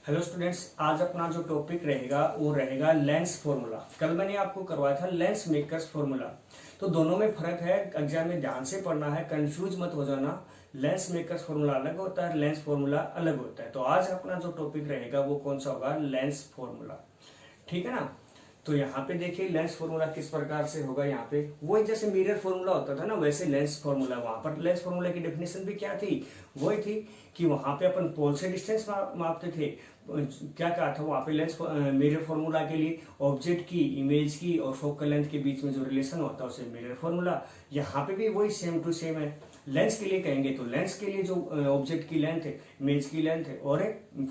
Hello students, आज अपना जो टॉपिक रहेगा वो रहेगा लेंस फॉर्मूला। कल मैंने आपको करवाया था लेंस मेकर्स फॉर्मूला। तो दोनों में फर्क है, एग्जाम में ध्यान से पढ़ना है, कंफ्यूज मत हो जाना। लेंस मेकर्स फॉर्मूला अलग होता है, लेंस फॉर्मूला अलग होता है। तो आज अपना जो टॉपिक रहेगा वो कौन सा होगा? Lens formula. ठीक है ना। तो यहाँ पे देखिए लेंस फॉर्मूला किस प्रकार से होगा। यहाँ पे वही जैसे मिरर फॉर्मूला होता था ना, वैसे लेंस फॉर्मूला। वहां पर लेंस फॉर्मूला की डेफिनेशन भी क्या थी? वही थी कि वहां पे अपन पोल से डिस्टेंस मापते थे। क्या कहा था वहां पे? लेंस मिरर फॉर्मूला के लिए ऑब्जेक्ट की, इमेज की और फोकल लेंथ के बीच में जो रिलेशन होता है उसे मिरर फॉर्मूला। यहाँ पे भी वही सेम टू सेम है। लेंस के लिए कहेंगे तो लेंस के लिए जो ऑब्जेक्ट की लेंथ है, इमेज की लेंथ है और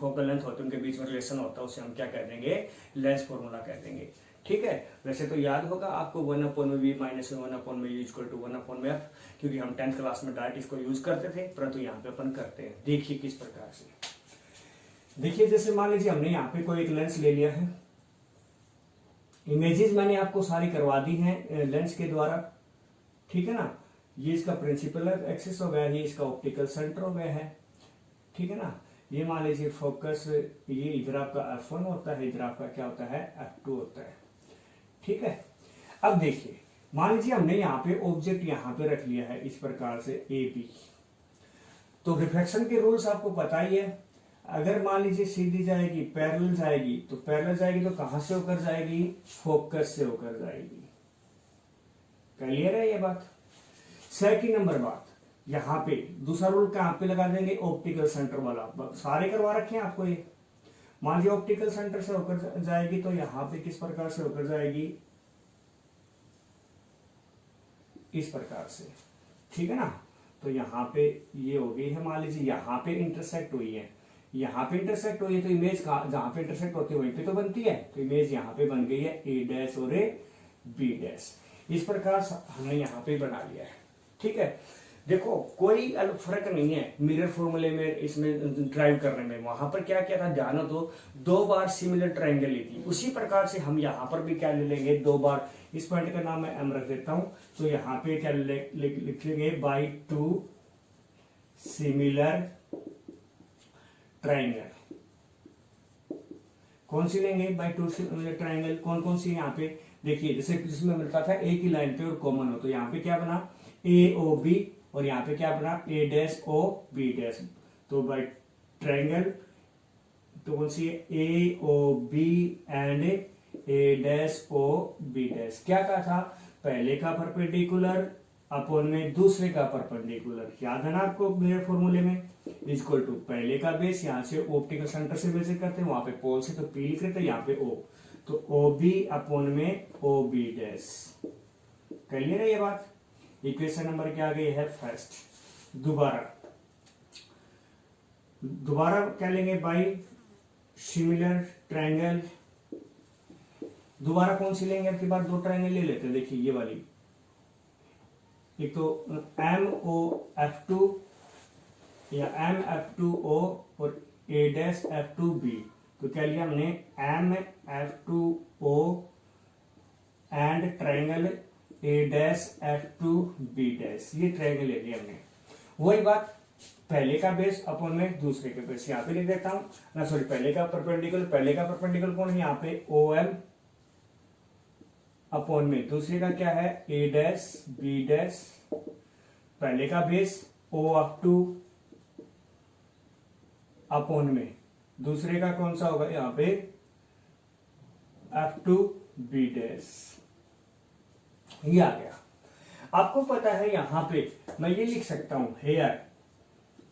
फोकल लेंथ होती है, उनके बीच में रिलेशन होता है, उसे हम क्या कह देंगे? लेंस फॉर्मूला कह देंगे। ठीक है। वैसे तो याद होगा आपको 1/v minus 1/u equal to 1/f, क्योंकि हम 10th क्लास में डायरेक्ट इसको यूज करते थे, परंतु यहाँ पे अपन करते हैं। देखिए किस प्रकार से। देखिए जैसे मान लीजिए हमने यहाँ पे कोई एक लेंस ले लिया है। इमेजेस मैंने आपको सारी करवा दी हैं लेंस के द्वारा। ठीक है ना। ये इसका प्रिंसिपल एक्सिस हो गया, ये इसका ऑप्टिकल सेंटर हो गया है। ठीक है ना। ये मान लीजिए फोकस, ये इधर आपका f1 होता है, इधर आपका क्या होता है? f2 होता है। ठीक है। अब देखिए मान लीजिए हमने यहाँ पे ऑब्जेक्ट यहाँ पे रख लिया है इस प्रकार से ए बी। तो रिफ्लेक्शन के रूल्स आपको पता ही है। अगर मान लीजिए सीधी जाएगी, पैरेलल जाएगी, तो पैरेलल जाएगी तो कहां से होकर जाएगी? फोकस से होकर जाएगी। क्लियर है ये बात? सेकंड नंबर बात, यहाँ पे दूसरा रूल कहां पे लगा देंगे? ऑप्टिकल सेंटर वाला। सारे करवा रखे हैं आपको ये। मान लीजिए ऑप्टिकल सेंटर से होकर जाएगी तो यहाँ पे किस प्रकार से होकर जाएगी? इस प्रकार से। ठीक है ना। तो यहाँ पे ये हो गई है, मान लीजिए यहाँ पे इंटरसेक्ट हुई है, यहाँ पे इंटरसेक्ट हुई है, तो इमेज जहां पे इंटरसेक्ट होती है वहीं पे तो बनती है। तो इमेज यहाँ पे बन गई है ए डैश और ए बी डैश। इस प्रकार हमने यहाँ पे बना लिया है। ठीक है। देखो कोई अलग फर्क नहीं है मिरर फॉर्मूले में, इसमें ड्राइव करने में। वहां पर क्या क्या था ध्यान हो तो 2 बार सिमिलर ट्रायंगल ली थी। उसी प्रकार से हम यहाँ पर भी क्या ले लेंगे? 2 बार। इस पॉइंट का नाम मैं एम रख देता हूं। तो यहाँ पे क्या लिख लेंगे? By 2 similar triangle. कौन सी लेंगे? By 2 similar triangle. कौन कौन सी? यहाँ पे देखिए जैसे जिसमें मिलता था एक ही लाइन पे और कॉमन हो, तो यहाँ पे क्या बना? ए ओ बी, और यहाँ पे क्या बना? A dash O B dash. तो बाई ट्रायंगल तो कौन सी है? A O B and A dash O B dash. क्या कहा था? पहले का परपेंडिकुलर अपॉन में दूसरे का परपेंडिकुलर। याद है ना आपको मेरे फॉर्मूले में? इक्वल टू पहले का बेस, यहाँ से ऑप्टिकल सेंटर से मेजर करते हैं, वहां पे पोल से तो पी लिख रहे थे, यहाँ पे ओ, तो ओ बी अपॉन में ओ बी डैश। क्लियर है ये बात? इक्वेशन नंबर क्या आ गई है? फर्स्ट। दोबारा क्या लेंगे? By similar triangle. दोबारा कौन सी लेंगे? आपके पास 2 ट्रायंगल ले लेते हैं। देखिए ये वाली, एक तो एम ओ एफ टू या एम एफ टू ओ और A dash F two B. तो क्या लिया हमने? M F two O and triangle A dash F two B dash. ये ट्रायंगल ले लिया हमने। वही बात, पहले का बेस अपॉन में दूसरे के बेस। यहाँ पे लिख देता हूं ना, सॉरी, पहले का परपेंडिकुलर कौन है? यहाँ पे ओ एम अपॉन में दूसरे का क्या है? ए डैश बी डैश। पहले का base O up to upon में दूसरे का कौन सा होगा? यहाँ पे एफ टू बी डैश। ये आ गया। आपको पता है यहाँ पे मैं ये लिख सकता हूं, here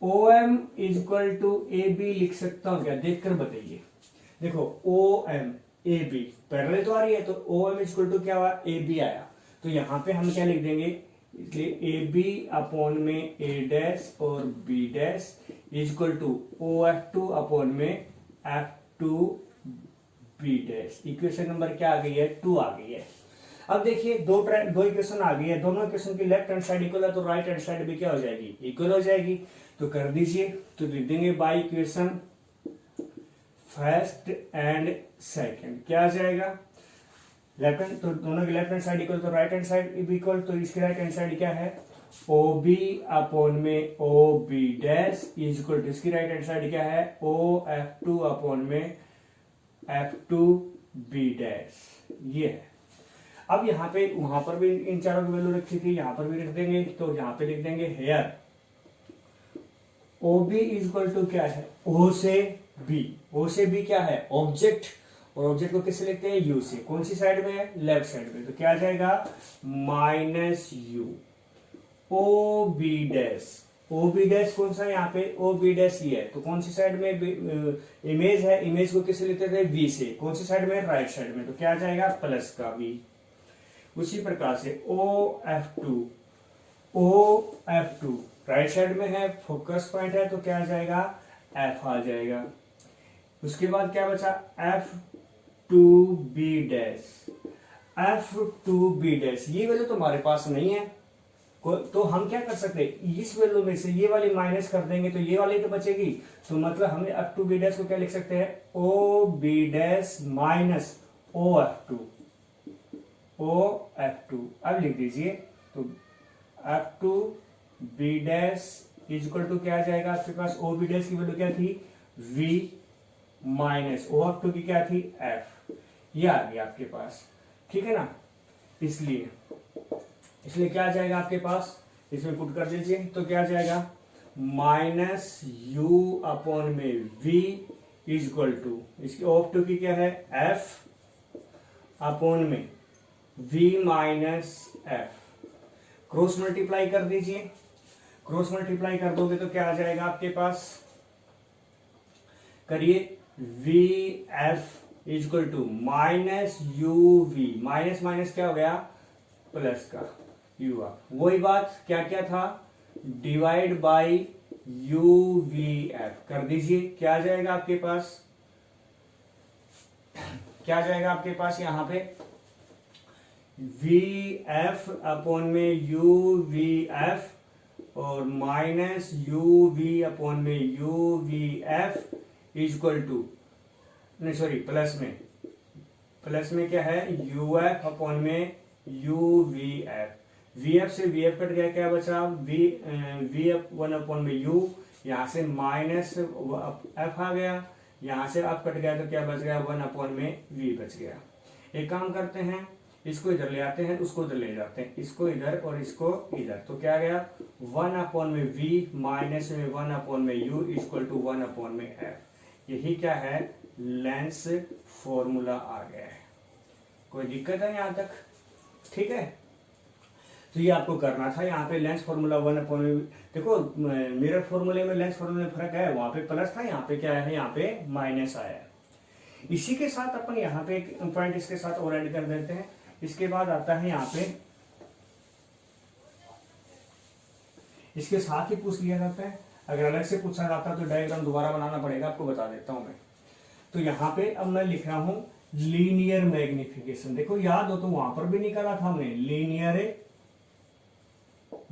O M equal to A B लिख सकता हूं क्या? देखकर बताइए। देखो O M A B parallel तो आ रही है, तो ओ एम इक्वल टू क्या हुआ? ए बी आया। तो यहाँ पे हम क्या लिख देंगे? इसलिए ए बी अपॉन में ए डैश और B dash equal to O F two upon में F two B dash. Equation number क्या आ गई है? 2 आ गई है। अब देखिए दो इक्वेशन आ गई है, दोनों इक्वेशन की लेफ्ट हैंड साइड इक्वल है, तो राइट हैंड साइड भी क्या हो जाएगी? इक्वल हो जाएगी। तो कर दीजिए। तो लिख देंगे by equation first and second. क्या आ जाएगा? लेफ्ट हैंड, तो दोनों की लेफ्ट हैंड साइड इक्वल, तो राइट हैंड साइड भी इक्वल, तो इसकी राइट हैंड साइड क्या है? ओ बी अपॉन में O B dash is equal to, इसकी राइट हैंड साइड क्या है, ओ एफ टू अपॉन में एफ टू बी डैश, ये है। अब यहाँ पे वहां पर भी इन चारों की वैल्यू रखी थी, यहां पर भी लिख देंगे, तो यहाँ पे लिख देंगे here O B is equal to क्या है, ओ से बी। ओ से बी क्या है, ऑब्जेक्ट, और ऑब्जेक्ट को किससे लिखते हैं, यू से। कौन सी साइड में है, लेफ्ट साइड में, तो क्या आ जाएगा minus U O B dash. O B dash कौन सा है यहाँ पे, ओ बी डैश ये है, तो कौन सी साइड में इमेज है, इमेज को किससे लिखते थे, वी से। कौन सी साइड में, राइट साइड में, तो क्या आ जाएगा प्लस का वी। उसी प्रकार से O F two, O F two right side में है, फोकस पॉइंट है, तो क्या आ जाएगा एफ आ जाएगा। उसके बाद क्या बचा, F two B dash, F two B dash, ये वैल्यू तो हमारे पास नहीं है, तो हम क्या कर सकते हैं, इस वैल्यू में से ये वाली माइनस कर देंगे तो ये वाली तो बचेगी, तो मतलब हम एफ टू बी डैश को क्या लिख सकते हैं, O B dash minus O F two, O F two. अब लिख दीजिए, तो F two B dash is equal to क्या आ जाएगा आपके पास, ओ बी डैश की वैल्यू क्या थी, V minus O F two की क्या थी, एफ, ये आ गया आपके पास, ठीक है ना। इसलिए क्या आ जाएगा आपके पास, इसमें पुट कर दीजिए, तो क्या आ जाएगा माइनस यू अपॉन में वी इज इक्वल टू, इसकी ओ एफ टू की क्या है, एफ अपॉन में V minus F, cross multiply कर दीजिए। क्रॉस मल्टीप्लाई कर दोगे तो क्या आ जाएगा आपके पास, करिए, V F is equal to minus U V, minus minus क्या हो गया प्लस का यू आ, वही बात क्या क्या था, divide by you V F कर दीजिए। क्या आ जाएगा आपके पास, क्या आ जाएगा आपके पास यहां पे, वी एफ अपॉन में यू वी एफ और माइनस यू वी अपॉन में U V F is equal to, नहीं सॉरी प्लस में क्या है, यू एफ अपॉन में U V F, V F से वी एफ कट गया, क्या बचा वी एफ वन अपॉन में यू, यहां से माइनस एफ आ गया, यहां से एफ कट गया तो क्या बच गया, वन अपॉन में वी बच गया। एक काम करते हैं, इसको इधर ले आते हैं, उसको इधर ले जाते हैं, इसको इधर और इसको इधर, तो क्या आ गया वन अपॉन में वी माइनस में वन अपॉन में U equal to one upon में एफ। यही क्या है, लेंस फॉर्मूला आ गया है। कोई दिक्कत है यहां तक, ठीक है। तो ये आपको करना था, यहाँ पे लेंस फॉर्मूला वन अपॉन में, देखो मिरर फॉर्मूले में लेंस फॉर्मूले में फर्क है, वहां पे प्लस था, यहाँ पे क्या है, यहाँ पे माइनस आया है। इसी के साथ अपन यहाँ पे एक पॉइंट इसके साथ और ऐड कर देते हैं। इसके बाद आता है यहाँ पे, इसके साथ ही पूछ लिया जाता है, अगर अलग से पूछा जाता है तो डायग्राम दोबारा बनाना पड़ेगा, आपको बता देता हूं मैं। तो यहाँ पे अब मैं लिख रहा हूं लीनियर मैग्निफिकेशन। देखो याद हो तो वहां पर भी निकाला था हमने, लीनियर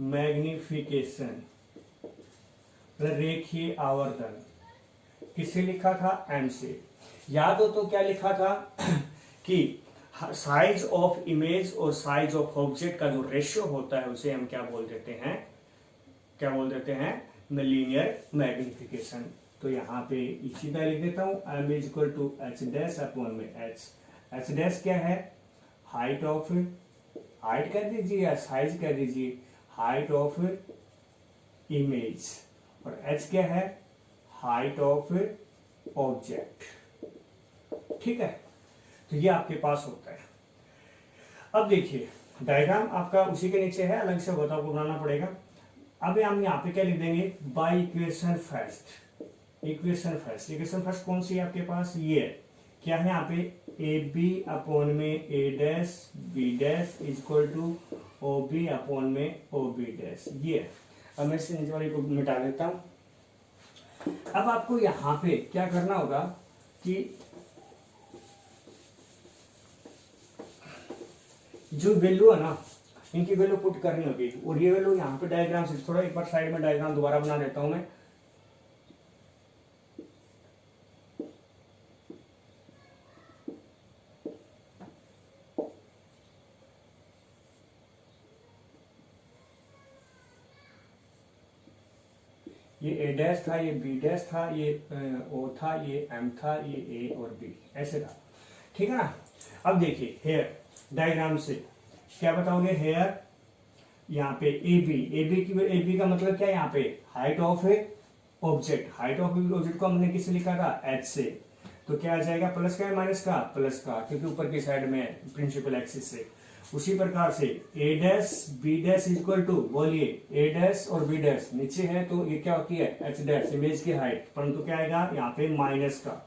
मैग्निफिकेशन, रेखीय आवर्धन, किससे लिखा था, एम से। याद हो तो क्या लिखा था कि साइज ऑफ इमेज और साइज ऑफ ऑब्जेक्ट का जो रेशियो होता है उसे हम क्या बोल देते हैं, क्या बोल देते हैं, लीनियर मैग्निफिकेशन। तो यहाँ पे इसी तरह लिख देता हूं, M is equal to H dash upon में एच। एच डैश क्या है, हाइट ऑफ, हाइट कह दीजिए या साइज कह दीजिए, हाइट ऑफ इमेज, और एच क्या है, हाइट ऑफ ऑब्जेक्ट, ठीक है। तो ये आपके पास होता है। अब देखिए डायग्राम आपका उसी के नीचे है, अलग से होता बनाना पड़ेगा। अब हम यहाँ पे क्या लिख देंगे, by equation first. Equation first कौन सी है आपके पास, ये क्या है यहाँ पे, ए बी अपॉन में A dash B dash is equal to O B upon में ओ बी डैश, ये। अब मैं इस नीचे वाली को मिटा देता हूं। अब आपको यहाँ पे क्या करना होगा कि जो वैल्यू है ना, इनकी वैल्यू पुट करनी होगी, और ये वैल्यू यहाँ पे डायग्राम से थोड़ा एक बार साइड में डायग्राम दोबारा बना देता हूं मैं। ये ए डैश था, ये बी डैश था, ये ओ था, ये एम था, ये ए और बी, ऐसे था। ठीक है ना। अब देखिए हेयर डायग्राम से क्या बताओगे, हेयर यहाँ पे ए बी का मतलब क्या है, यहाँ पे height of A object, height of object को हमने किससे लिखा था, एच से, तो क्या आ जाएगा, प्लस का है माइनस का, प्लस का, क्योंकि ऊपर की साइड में प्रिंसिपल एक्सिस से। उसी प्रकार से A dash B dash equal to, बोलिए ए डैश और बी डैश नीचे है तो ये क्या होती है, एच डैश, इमेज की हाइट, परंतु क्या आएगा यहाँ पे माइनस का,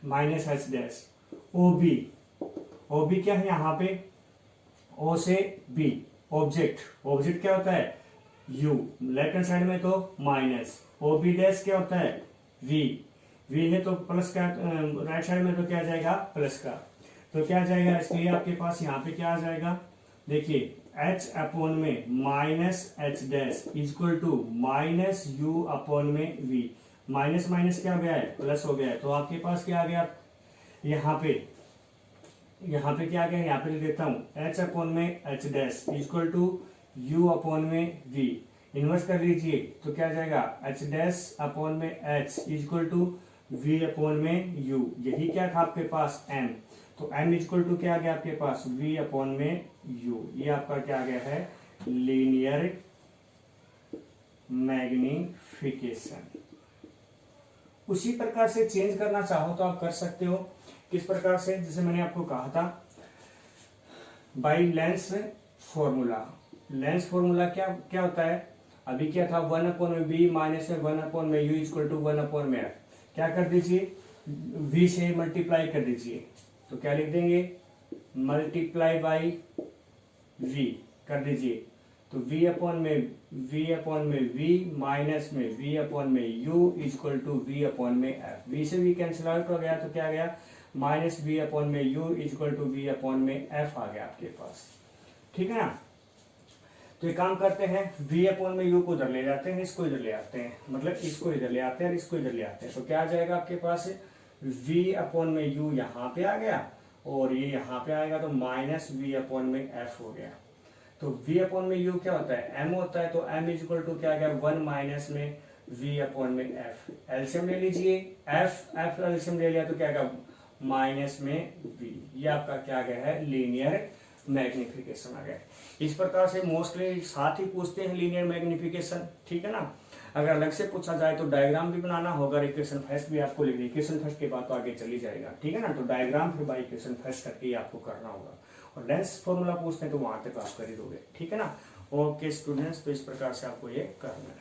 minus H dash. O B क्या है यहाँ पे, ओ से बी, ऑब्जेक्ट क्या होता है, यू, लेफ्ट हैंड साइड में तो माइनस, ओ बी डैश क्या होता है, वी है तो प्लस का, राइट साइड में तो क्या आ जाएगा, प्लस का, तो क्या आ जाएगा, इसलिए आपके पास यहाँ पे क्या आ जाएगा, देखिए एच अपॉन में minus H dash equal to minus U upon में वी, माइनस माइनस क्या हो गया है, प्लस हो गया है, तो आपके पास क्या आ गया, यहाँ पे क्या आ गया, यहाँ पे लिख देता हूं, एच अपॉन में H dash equal to U upon में वी, इन्वर्स कर लीजिए तो क्या आ जाएगा, एच डैश अपॉन में H equal to V upon में यू, यही क्या था आपके पास, एम, तो एम इक्वल टू क्या आ गया आपके पास, वी अपॉन में यू, ये आपका क्या आ गया है, लीनियर मैग्निफिकेशन। उसी प्रकार से चेंज करना चाहो तो आप कर सकते हो, किस प्रकार से, जैसे मैंने आपको कहा था by lens formula. Lens formula क्या होता है, अभी क्या था, 1 अपॉन में बी माइनस में 1 अपॉन में यू इक्वल टू 1 अपॉन में एफ, क्या कर दीजिए, v से मल्टीप्लाई कर दीजिए, तो क्या लिख देंगे, मल्टीप्लाई बाई v कर दीजिए, तो v अपॉन में v माइनस में v अपॉन में u equal to v upon में f, v से v कैंसिल आउट हो गया तो क्या आ गया, माइनस v अपॉन में u equal to v upon में f आ गया आपके पास। ठीक है ना। तो ये काम करते हैं, v अपॉन में u को इधर ले जाते हैं, इसको इधर ले आते हैं, मतलब इसको इधर ले आते हैं और इसको इधर ले आते हैं, तो क्या आ जाएगा आपके पास, v अपॉन में u यहाँ पे आ गया और ये यहाँ पे आएगा तो माइनस v अपॉन में f हो गया। तो v अपॉन में u क्या होता है, m होता है, तो m इक्वल टू क्या आ गया, 1 माइनस में v अपॉन में f, एलसीएम ले लीजिए, f एलसीएम ले लिया तो क्या आएगा, माइनस में v, ये आपका क्या आ गया है, लीनियर मैग्निफिकेशन आ गया। इस प्रकार से मोस्टली साथ ही पूछते हैं लीनियर मैग्निफिकेशन। ठीक है ना। अगर अलग से पूछा जाए तो डायग्राम भी बनाना होगा, इक्वेशन फर्स्ट भी आपको लिखनी, इक्वेशन फर्स्ट के बाद तो आगे चली जाएगा। ठीक है ना। तो डायग्राम फिर बाई इक्वेशन फर्स्ट करके ही आपको करना होगा, और लेंस फॉर्मूला पूछते हैं तो वहां तक आप कर ही दोगे। ठीक है ना। ओके स्टूडेंट्स, तो इस प्रकार से आपको ये करना है।